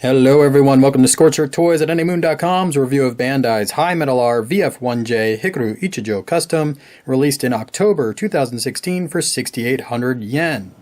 Hello everyone, welcome to Scorcher Toys at anymoon.com's review of Bandai's High Metal R VF1J Hikaru Ichijo Custom, released in October 2016 for 6,800 yen.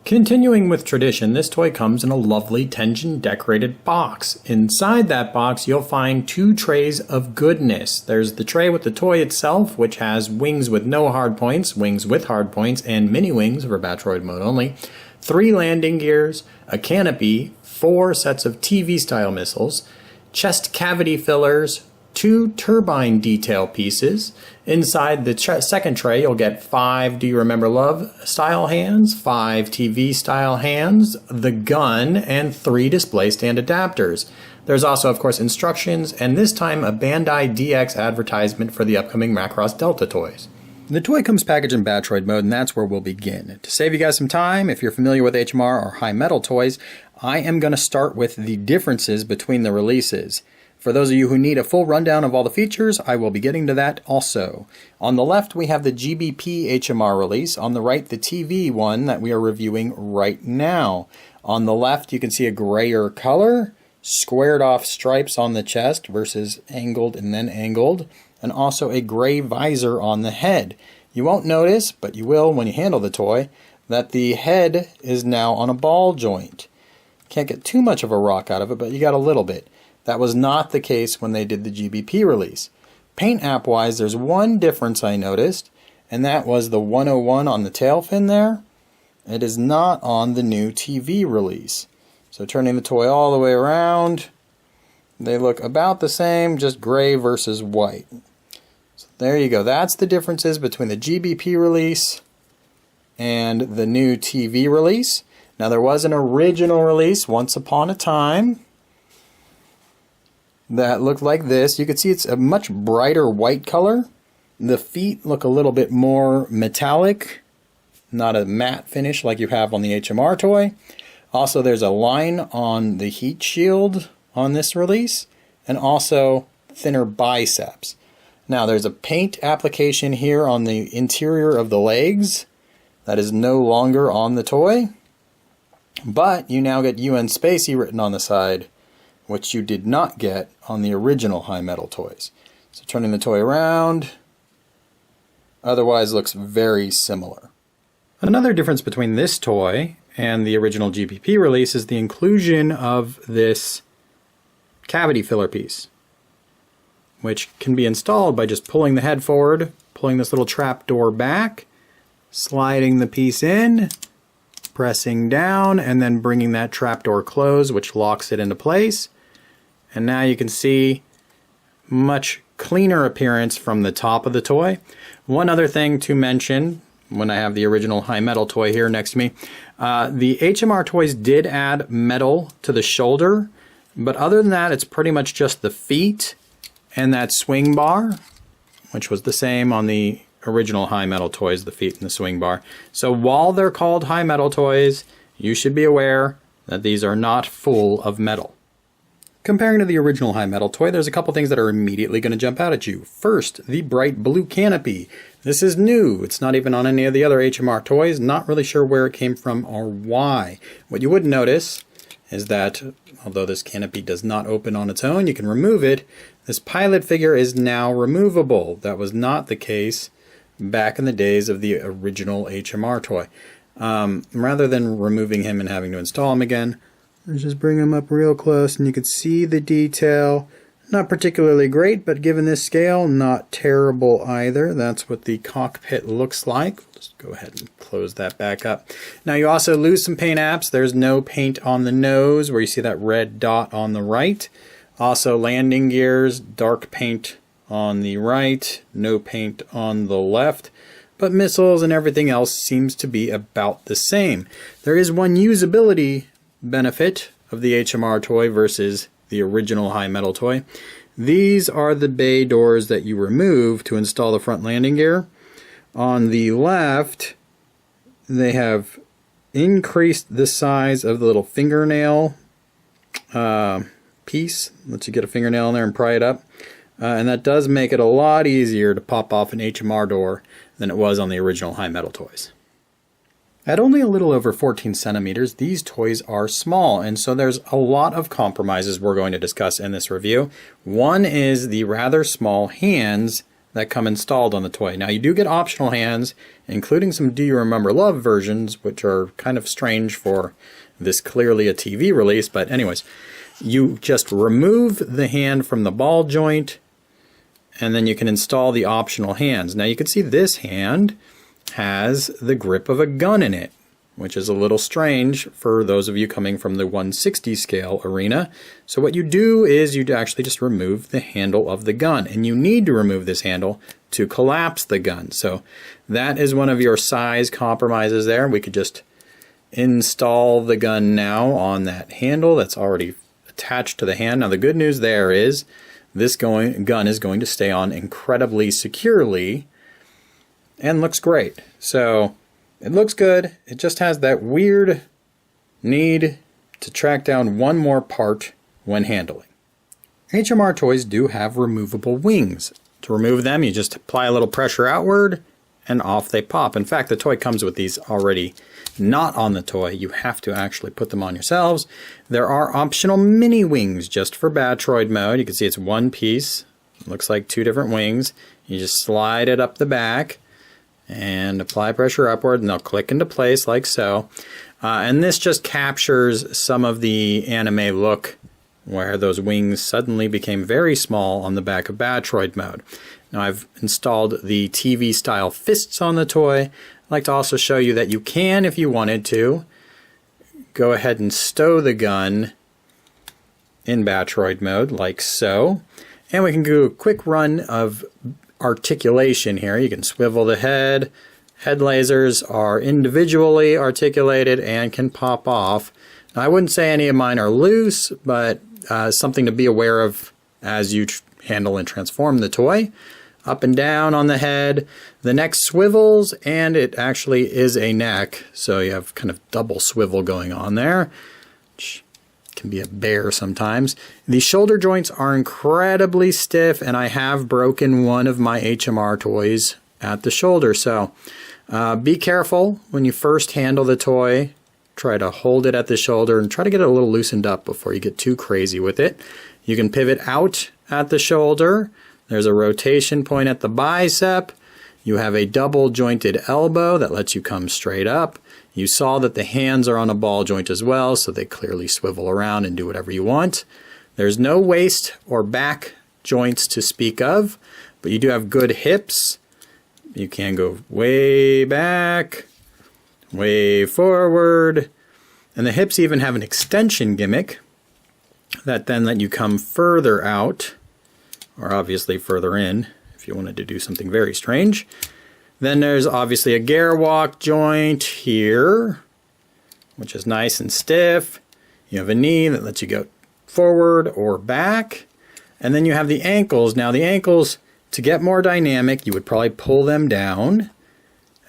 Continuing with tradition, this toy comes in a lovely Tenjin decorated box. Inside that box you'll find two trays of goodness. There's the tray with the toy itself, which has wings with no hard points, wings with hard points, and mini wings for Battroid mode only, 3 landing gears, a canopy, 4 sets of TV-style missiles, chest cavity fillers, 2 turbine detail pieces. Inside the second tray, you'll get 5 Do You Remember Love style hands, 5 TV style hands, the gun, and 3 display stand adapters. There's also, of course, instructions, and this time a Bandai DX advertisement for the upcoming Macross Delta toys. The toy comes packaged in Battroid mode, and that's where we'll begin. To save you guys some time, if you're familiar with HMR or high metal toys, I am going to start with the differences between the releases. For those of you who need a full rundown of all the features, I will be getting to that also. On the left, we have the GBP HMR release. On the right, the TV one that we are reviewing right now. On the left, you can see a grayer color, squared off stripes on the chest versus angled and then angled, and also a gray visor on the head. You won't notice, but you will when you handle the toy, that the head is now on a ball joint. Can't get too much of a rock out of it, but you got a little bit. That was not the case when they did the GBP release. Paint app wise, there's one difference I noticed, and that was the 101 on the tail fin there. It is not on the new TV release. So turning the toy all the way around, they look about the same, just gray versus white. So there you go. That's the differences between the GBP release and the new TV release. Now there was an original release once upon a time that looked like this. You can see it's a much brighter white color. The feet look a little bit more metallic, not a matte finish like you have on the HMR toy. Also, there's a line on the heat shield on this release, and also thinner biceps. Now there's a paint application here on the interior of the legs that is no longer on the toy, but you now get UN Spacey written on the side, which you did not get on the original high metal toys. So turning the toy around, otherwise looks very similar. Another difference between this toy and the original GBP release is the inclusion of this cavity filler piece, which can be installed by just pulling the head forward, pulling this little trap door back, sliding the piece in, pressing down, and then bringing that trapdoor closed, which locks it into place. And now you can see much cleaner appearance from the top of the toy. One other thing to mention, when I have the original high metal toy here next to me, the HMR toys did add metal to the shoulder, but other than that, it's pretty much just the feet and that swing bar, which was the same on the original high metal toys, the feet and the swing bar. So while they're called high metal toys, you should be aware that these are not full of metal. Comparing to the original high metal toy, there's a couple things that are immediately going to jump out at you. First, the bright blue canopy. This is new. It's not even on any of the other HMR toys. Not really sure where it came from or why. What you would notice is that although this canopy does not open on its own, you can remove it. This pilot figure is now removable. That was not the case back in the days of the original HMR toy. Rather than removing him and having to install him again, let's just bring him up real close and you can see the detail. Not particularly great, but given this scale, not terrible either. That's what the cockpit looks like. Just go ahead and close that back up. Now you also lose some paint apps. There's no paint on the nose where you see that red dot on the right. Also landing gears, dark paint on the right, no paint on the left, but missiles and everything else seems to be about the same. There is one usability benefit of the HMR toy versus the original high metal toy. These are the bay doors that you remove to install the front landing gear. On the left, they have increased the size of the little fingernail piece. Lets you get a fingernail in there and pry it up. And that does make it a lot easier to pop off an HMR door than it was on the original high metal toys. At only a little over 14 centimeters, these toys are small, and so there's a lot of compromises we're going to discuss in this review. One is the rather small hands that come installed on the toy. Now, you do get optional hands, including some Do You Remember Love versions, which are kind of strange for this clearly a TV release, but anyways, you just remove the hand from the ball joint, and then you can install the optional hands. Now, you can see this hand has the grip of a gun in it, which is a little strange for those of you coming from the 160 scale arena. So what you do is you actually just remove the handle of the gun, and you need to remove this handle to collapse the gun. So that is one of your size compromises there. We could just install the gun now on that handle that's already attached to the hand. Now the good news there is this gun is going to stay on incredibly securely and looks great. So it looks good. It just has that weird need to track down one more part when handling. HMR toys do have removable wings. To remove them, you just apply a little pressure outward and off they pop. In fact, the toy comes with these already not on the toy. You have to actually put them on yourselves. There are optional mini wings just for Battroid mode. You can see it's one piece. It looks like two different wings. You just slide it up the back and apply pressure upward, and they'll click into place like so. And this just captures some of the anime look where those wings suddenly became very small on the back of Battroid mode. Now I've installed the TV style fists on the toy. I'd like to also show you that you can, if you wanted to, go ahead and stow the gun in Battroid mode like so. And we can do a quick run of articulation here. You can swivel the head. Head lasers are individually articulated and can pop off. Now, I wouldn't say any of mine are loose, but something to be aware of as you handle and transform the toy. Up and down on the head. The neck swivels, and it actually is a neck, so you have kind of double swivel going on there, which can be a bear sometimes. The shoulder joints are incredibly stiff, and I have broken one of my HMR toys at the shoulder. So be careful when you first handle the toy. Try to hold it at the shoulder and try to get it a little loosened up before you get too crazy with it. You can pivot out at the shoulder. There's a rotation point at the bicep. You have a double jointed elbow that lets you come straight up. You saw that the hands are on a ball joint as well, so they clearly swivel around and do whatever you want. There's no waist or back joints to speak of, but you do have good hips. You can go way back, way forward, and the hips even have an extension gimmick that then let you come further out, or obviously further in if you wanted to do something very strange. Then there's obviously a Gerwalk joint here, which is nice and stiff. You have a knee that lets you go forward or back. And then you have the ankles. Now the ankles, to get more dynamic, you would probably pull them down,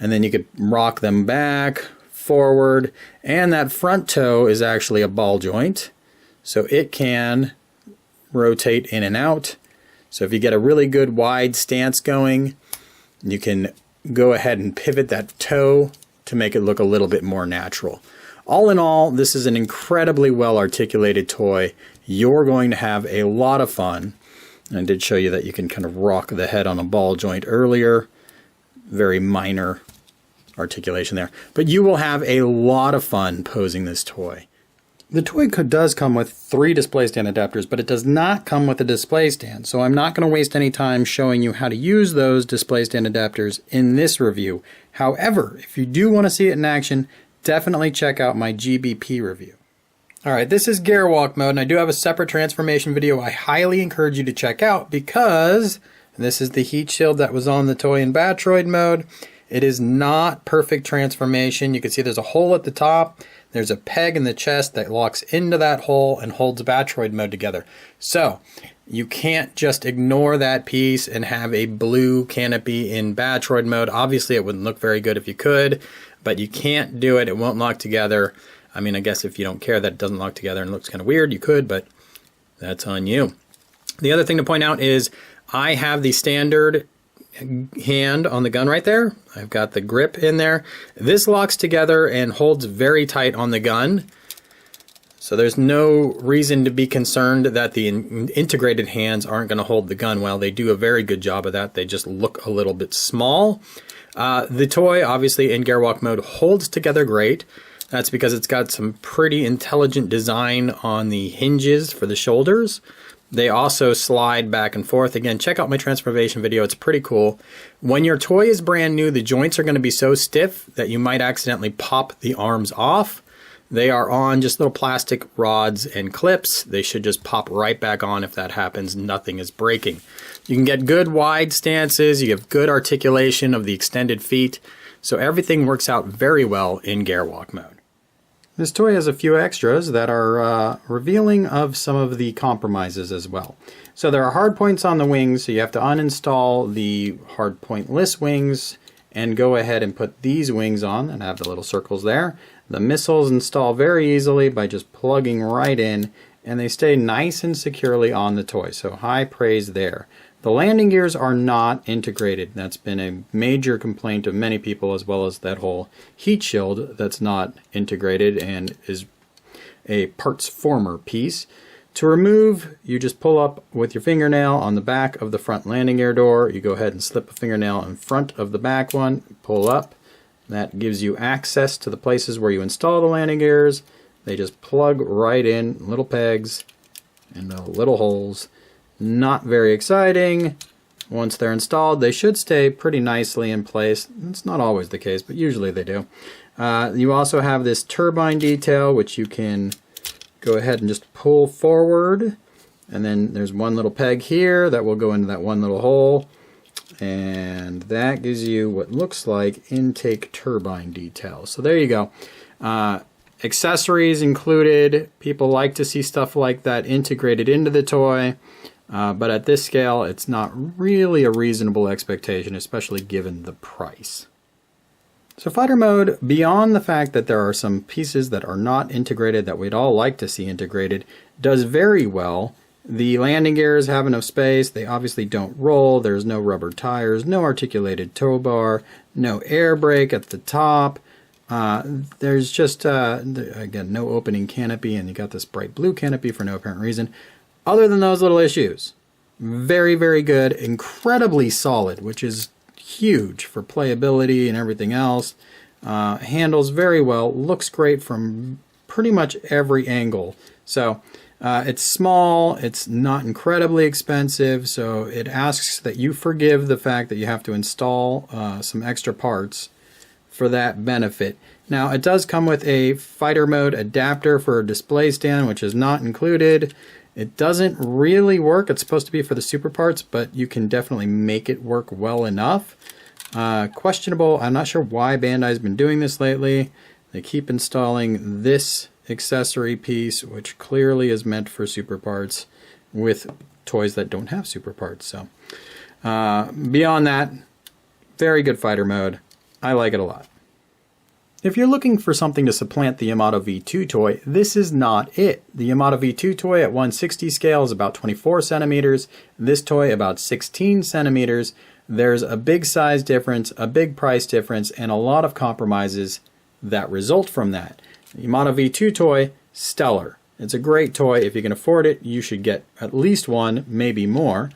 and then you could rock them back, forward, and that front toe is actually a ball joint, so it can rotate in and out. So if you get a really good wide stance going, you can go ahead and pivot that toe to make it look a little bit more natural. All in all, this is an incredibly well articulated toy. You're going to have a lot of fun. I did show you that you can kind of rock the head on a ball joint earlier. Very minor articulation there. But you will have a lot of fun posing this toy. The toy does come with 3 display stand adapters, but it does not come with a display stand. So I'm not going to waste any time showing you how to use those display stand adapters in this review. However, if you do want to see it in action, definitely check out my GBP review. Alright, this is Gerwalk mode, and I do have a separate transformation video I highly encourage you to check out because this is the heat shield that was on the toy in Battroid mode. It is not perfect transformation. You can see there's a hole at the top. There's a peg in the chest that locks into that hole and holds Battroid mode together. So you can't just ignore that piece and have a blue canopy in Battroid mode. Obviously, it wouldn't look very good if you could, but you can't do it. It won't lock together. I mean, I guess if you don't care that it doesn't lock together and looks kind of weird, you could, but that's on you. The other thing to point out is I have the standard hand on the gun right there. I've got the grip in there. This locks together and holds very tight on the gun. So there's no reason to be concerned that the integrated hands aren't going to hold the gun well. They do a very good job of that. They just look a little bit small. The toy, obviously in Gerwalk mode, holds together great. That's because it's got some pretty intelligent design on the hinges for the shoulders. They also slide back and forth. Again, check out my transformation video. It's pretty cool. When your toy is brand new, the joints are going to be so stiff that you might accidentally pop the arms off. They are on just little plastic rods and clips. They should just pop right back on. If that happens, nothing is breaking. You can get good wide stances. You have good articulation of the extended feet. So everything works out very well in Gerwalk mode. This toy has a few extras that are revealing of some of the compromises as well. So there are hard points on the wings, so you have to uninstall the hard pointless wings and go ahead and put these wings on and have the little circles there. The missiles install very easily by just plugging right in, and they stay nice and securely on the toy, so high praise there. The landing gears are not integrated. That's been a major complaint of many people, as well as that whole heat shield that's not integrated and is a parts former piece. To remove, you just pull up with your fingernail on the back of the front landing gear door. You go ahead and slip a fingernail in front of the back one, pull up. That gives you access to the places where you install the landing gears. They just plug right in, little pegs and little holes. Not very exciting. Once they're installed, they should stay pretty nicely in place. It's not always the case, but usually they do. You also have this turbine detail, which you can go ahead and just pull forward. And then there's one little peg here that will go into that one little hole. And that gives you what looks like intake turbine detail. So there you go. Accessories included. People like to see stuff like that integrated into the toy. But at this scale, it's not really a reasonable expectation, especially given the price. So fighter mode, beyond the fact that there are some pieces that are not integrated that we'd all like to see integrated, does very well. The landing gears have enough space. They obviously don't roll. There's no rubber tires, no articulated tow bar, no air brake at the top. There's just, again, no opening canopy, and you got this bright blue canopy for no apparent reason. Other than those little issues, very, very good, incredibly solid, which is huge for playability and everything else. Handles very well, looks great from pretty much every angle. So it's small, it's not incredibly expensive, so it asks that you forgive the fact that you have to install some extra parts for that benefit. Now, it does come with a fighter mode adapter for a display stand, which is not included. It doesn't really work. It's supposed to be for the super parts, but you can definitely make it work well enough. Questionable. I'm not sure why Bandai's been doing this lately. They keep installing this accessory piece, which clearly is meant for super parts, with toys that don't have super parts. So beyond that, very good fighter mode. I like it a lot. If you're looking for something to supplant the Yamato V2 toy, this is not it. The Yamato V2 toy at 1/60 scale is about 24 centimeters. This toy about 16 centimeters. There's a big size difference, a big price difference, and a lot of compromises that result from that. The Yamato V2 toy, stellar. It's a great toy. If you can afford it, you should get at least one, maybe more.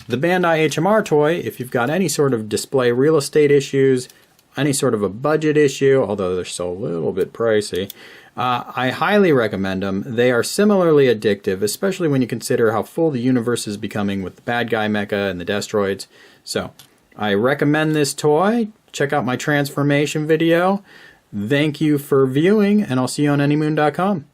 The Bandai HMR toy, if you've got any sort of display real estate issues, any sort of a budget issue, although they're still a little bit pricey, I highly recommend them. They are similarly addictive, especially when you consider how full the universe is becoming with the bad guy mecha and the Destroids. So I recommend this toy. Check out my transformation video. Thank you for viewing, and I'll see you on anymoon.com.